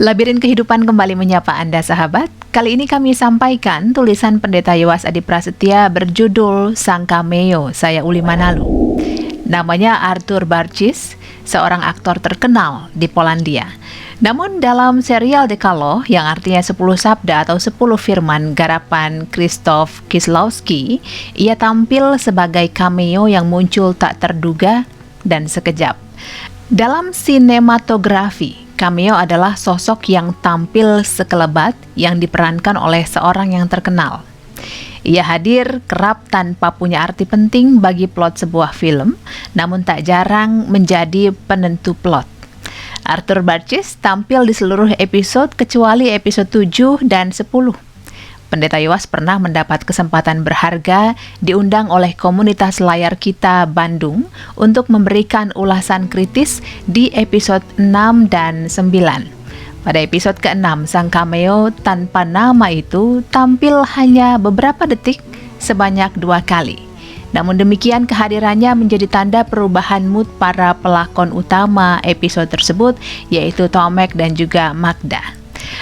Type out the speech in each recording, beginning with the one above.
Labirin Kehidupan kembali menyapa Anda sahabat. Kali ini kami sampaikan tulisan Pendeta Yowas Adi Prasetya berjudul Sang Cameo, Saya Uli Manalu. Namanya Arthur Barcis, seorang aktor terkenal di Polandia. Namun dalam serial Dekaloh yang artinya 10 sabda atau 10 firman garapan Krzysztof Kieślowski, ia tampil sebagai cameo yang muncul tak terduga dan sekejap. Dalam sinematografi, cameo adalah sosok yang tampil sekelebat yang diperankan oleh seorang yang terkenal. Ia hadir kerap tanpa punya arti penting bagi plot sebuah film, namun tak jarang menjadi penentu plot. Arthur Barcis tampil di seluruh episode kecuali episode 7 dan 10. Pendeta Yowas pernah mendapat kesempatan berharga diundang oleh komunitas Layar Kita Bandung untuk memberikan ulasan kritis di episode 6 dan 9. Pada episode ke-6, sang cameo tanpa nama itu tampil hanya beberapa detik sebanyak 2 kali. Namun demikian kehadirannya menjadi tanda perubahan mood para pelakon utama episode tersebut, yaitu Tomek dan juga Magda.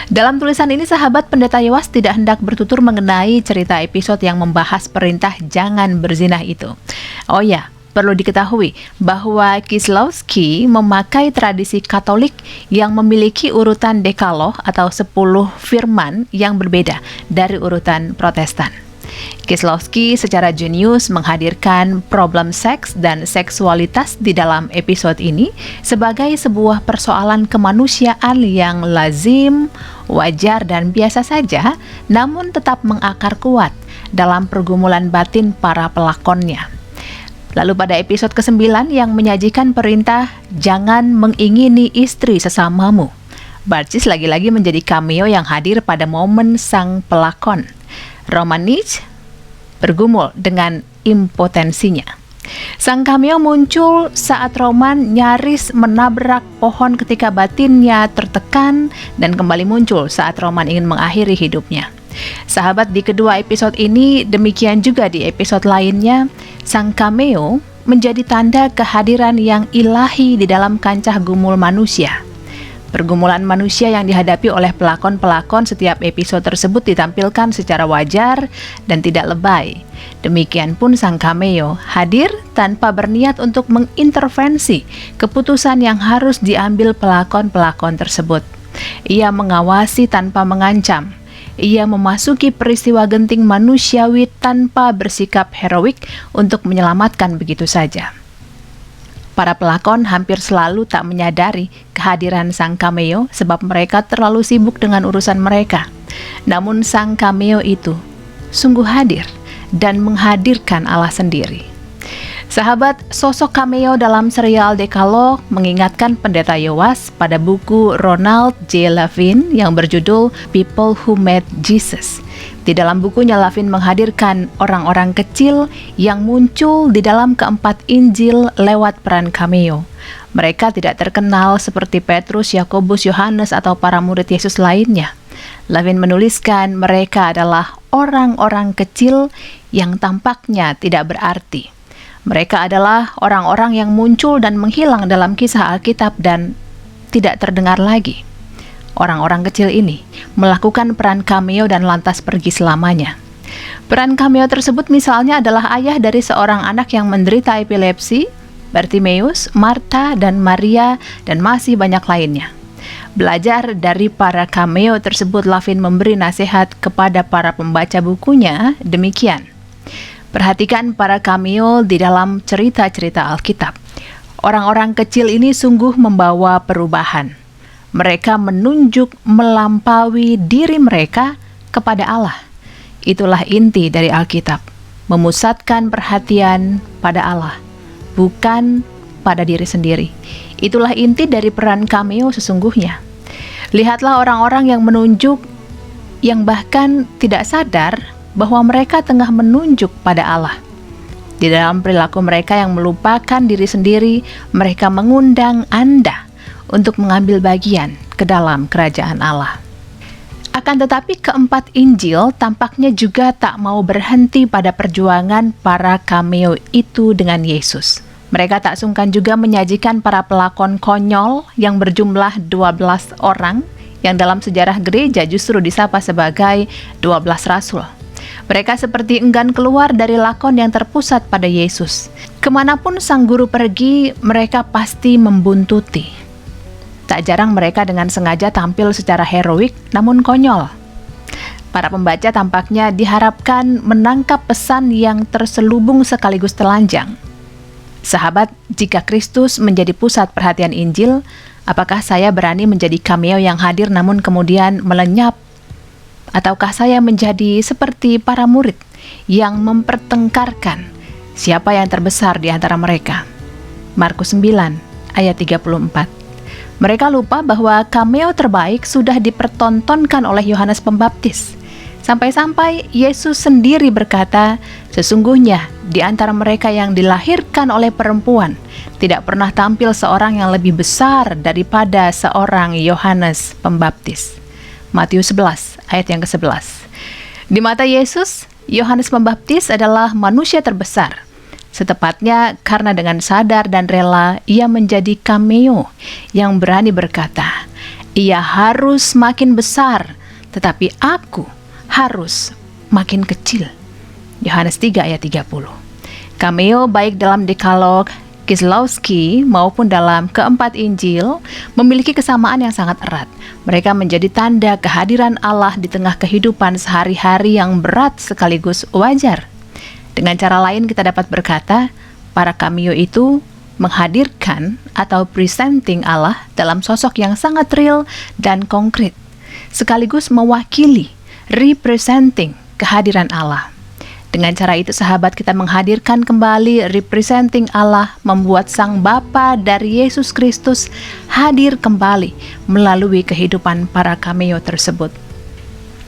Dalam tulisan ini, sahabat, Pendeta Yowas tidak hendak bertutur mengenai cerita episode yang membahas perintah jangan berzinah itu. Oh ya, perlu diketahui bahwa Kieślowski memakai tradisi Katolik yang memiliki urutan Dekaloh atau 10 firman yang berbeda dari urutan Protestan. Kieślowski secara jenius menghadirkan problem seks dan seksualitas di dalam episode ini sebagai sebuah persoalan kemanusiaan yang lazim, wajar dan biasa saja, namun tetap mengakar kuat dalam pergumulan batin para pelakonnya. Lalu pada episode ke-9 yang menyajikan perintah jangan mengingini istri sesamamu, Barcis lagi-lagi menjadi cameo yang hadir pada momen sang pelakon. Roman Nitsch bergumul dengan impotensinya. Sang cameo muncul saat Roman nyaris menabrak pohon ketika batinnya tertekan dan kembali muncul saat Roman ingin mengakhiri hidupnya. Sahabat, di kedua episode ini, demikian juga di episode lainnya, sang cameo menjadi tanda kehadiran yang ilahi di dalam kancah gumul manusia. Pergumulan manusia yang dihadapi oleh pelakon-pelakon setiap episode tersebut ditampilkan secara wajar dan tidak lebay. Demikian pun sang cameo hadir tanpa berniat untuk mengintervensi keputusan yang harus diambil pelakon-pelakon tersebut. Ia mengawasi tanpa mengancam. Ia memasuki peristiwa genting manusiawi tanpa bersikap heroik untuk menyelamatkan begitu saja. Para pelakon hampir selalu tak menyadari kehadiran sang cameo sebab mereka terlalu sibuk dengan urusan mereka. Namun sang cameo itu sungguh hadir dan menghadirkan Allah sendiri. Sahabat, sosok cameo dalam serial Dekaloh mengingatkan Pendeta Yowas pada buku Ronald J. Levin yang berjudul People Who Met Jesus. Di dalam bukunya, Levin menghadirkan orang-orang kecil yang muncul di dalam keempat Injil lewat peran cameo. Mereka tidak terkenal seperti Petrus, Yakobus, Yohanes, atau para murid Yesus lainnya. Levin menuliskan mereka adalah orang-orang kecil yang tampaknya tidak berarti. Mereka adalah orang-orang yang muncul dan menghilang dalam kisah Alkitab dan tidak terdengar lagi. Orang-orang kecil ini melakukan peran cameo dan lantas pergi selamanya. Peran cameo tersebut misalnya adalah ayah dari seorang anak yang menderita epilepsi, Bartimeus, Marta, dan Maria, dan masih banyak lainnya. Belajar dari para cameo tersebut, Levin memberi nasihat kepada para pembaca bukunya demikian. Perhatikan para cameo di dalam cerita-cerita Alkitab. Orang-orang kecil ini sungguh membawa perubahan. Mereka menunjuk melampaui diri mereka kepada Allah. Itulah inti dari Alkitab, memusatkan perhatian pada Allah, bukan pada diri sendiri. Itulah inti dari peran cameo sesungguhnya. Lihatlah orang-orang yang menunjuk, yang bahkan tidak sadar bahwa mereka tengah menunjuk pada Allah. Di dalam perilaku mereka yang melupakan diri sendiri, mereka mengundang Anda untuk mengambil bagian ke dalam kerajaan Allah. Akan tetapi keempat Injil tampaknya juga tak mau berhenti pada perjuangan para cameo itu dengan Yesus. Mereka tak sungkan juga menyajikan para pelakon konyol yang berjumlah 12 orang yang dalam sejarah gereja justru disapa sebagai 12 rasul. Mereka seperti enggan keluar dari lakon yang terpusat pada Yesus. Kemanapun sang guru pergi, mereka pasti membuntuti. Tak jarang mereka dengan sengaja tampil secara heroik namun konyol. Para pembaca tampaknya diharapkan menangkap pesan yang terselubung sekaligus telanjang. Sahabat, jika Kristus menjadi pusat perhatian Injil, apakah saya berani menjadi cameo yang hadir namun kemudian melenyap? Ataukah saya menjadi seperti para murid yang mempertengkarkan siapa yang terbesar di antara mereka? Markus 9 ayat 34. Mereka lupa bahwa cameo terbaik sudah dipertontonkan oleh Yohanes Pembaptis. Sampai-sampai Yesus sendiri berkata, sesungguhnya di antara mereka yang dilahirkan oleh perempuan tidak pernah tampil seorang yang lebih besar daripada seorang Yohanes Pembaptis. Matius 11 ayat yang ke-11. Di mata Yesus, Yohanes Pembaptis adalah manusia terbesar. Setepatnya karena dengan sadar dan rela ia menjadi cameo yang berani berkata, ia harus makin besar, tetapi aku harus makin kecil. Yohanes 3 ayat 30. Cameo baik dalam Dekalog Kieslowski maupun dalam keempat Injil memiliki kesamaan yang sangat erat. Mereka menjadi tanda kehadiran Allah di tengah kehidupan sehari-hari yang berat sekaligus wajar. Dengan cara lain kita dapat berkata, para cameo itu menghadirkan atau presenting Allah dalam sosok yang sangat real dan konkret, sekaligus mewakili, representing kehadiran Allah. Dengan cara itu sahabat, kita menghadirkan kembali representing Allah, membuat Sang Bapa dari Yesus Kristus hadir kembali melalui kehidupan para cameo tersebut.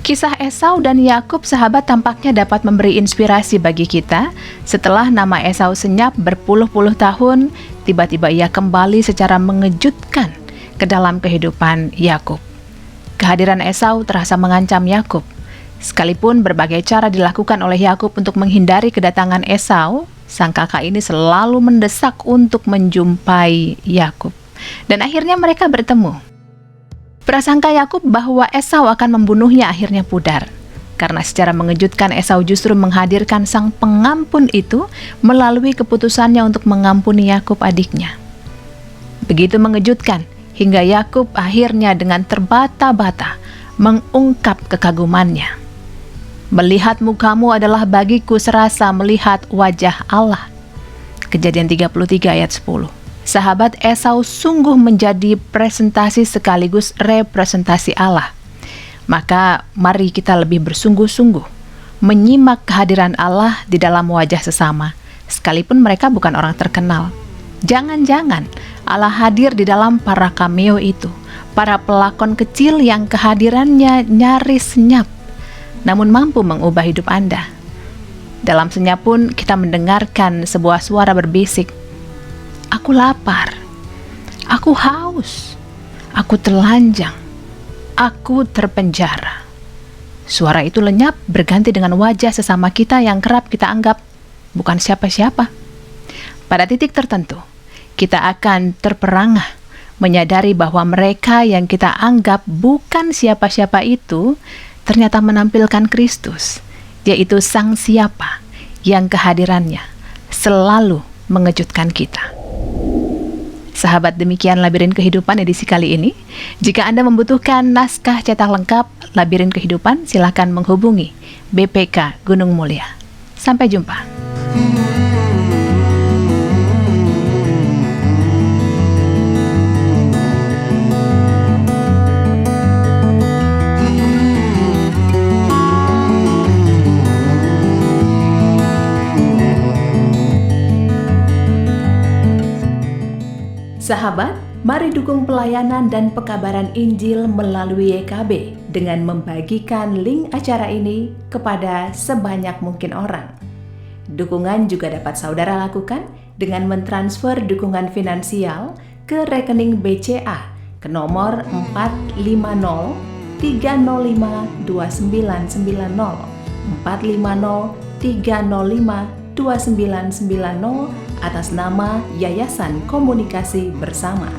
Kisah Esau dan Yakub sahabat tampaknya dapat memberi inspirasi bagi kita. Setelah nama Esau senyap berpuluh-puluh tahun, tiba-tiba ia kembali secara mengejutkan ke dalam kehidupan Yakub. Kehadiran Esau terasa mengancam Yakub. Sekalipun berbagai cara dilakukan oleh Yakub untuk menghindari kedatangan Esau, sang kakak ini selalu mendesak untuk menjumpai Yakub. Dan akhirnya mereka bertemu. Prasangka Yakub bahwa Esau akan membunuhnya akhirnya pudar. Karena secara mengejutkan Esau justru menghadirkan sang pengampun itu melalui keputusannya untuk mengampuni Yakub adiknya. Begitu mengejutkan, hingga Yakub akhirnya dengan terbata-bata mengungkap kekagumannya. Melihat mukamu adalah bagiku serasa melihat wajah Allah. Kejadian 33 ayat 10. Sahabat, Esau sungguh menjadi presentasi sekaligus representasi Allah. Maka mari kita lebih bersungguh-sungguh menyimak kehadiran Allah di dalam wajah sesama, sekalipun mereka bukan orang terkenal. Jangan-jangan Allah hadir di dalam para cameo itu, para pelakon kecil yang kehadirannya nyaris senyap, namun mampu mengubah hidup Anda. Dalam senyap pun kita mendengarkan sebuah suara berbisik, aku lapar, aku haus, aku telanjang, aku terpenjara. Suara itu lenyap berganti dengan wajah sesama kita yang kerap kita anggap bukan siapa-siapa. Pada titik tertentu, kita akan terperangah menyadari bahwa mereka yang kita anggap bukan siapa-siapa itu ternyata menampilkan Kristus, yaitu Sang Siapa yang kehadirannya selalu mengejutkan kita. Sahabat, demikian Labirin Kehidupan edisi kali ini. Jika Anda membutuhkan naskah cetak lengkap Labirin Kehidupan, silakan menghubungi BPK Gunung Mulia. Sampai jumpa. Sahabat, mari dukung pelayanan dan pekabaran Injil melalui YKB dengan membagikan link acara ini kepada sebanyak mungkin orang. Dukungan juga dapat saudara lakukan dengan mentransfer dukungan finansial ke rekening BCA ke nomor 450-305-2990 450-305-2990 atas nama Yayasan Komunikasi Bersama.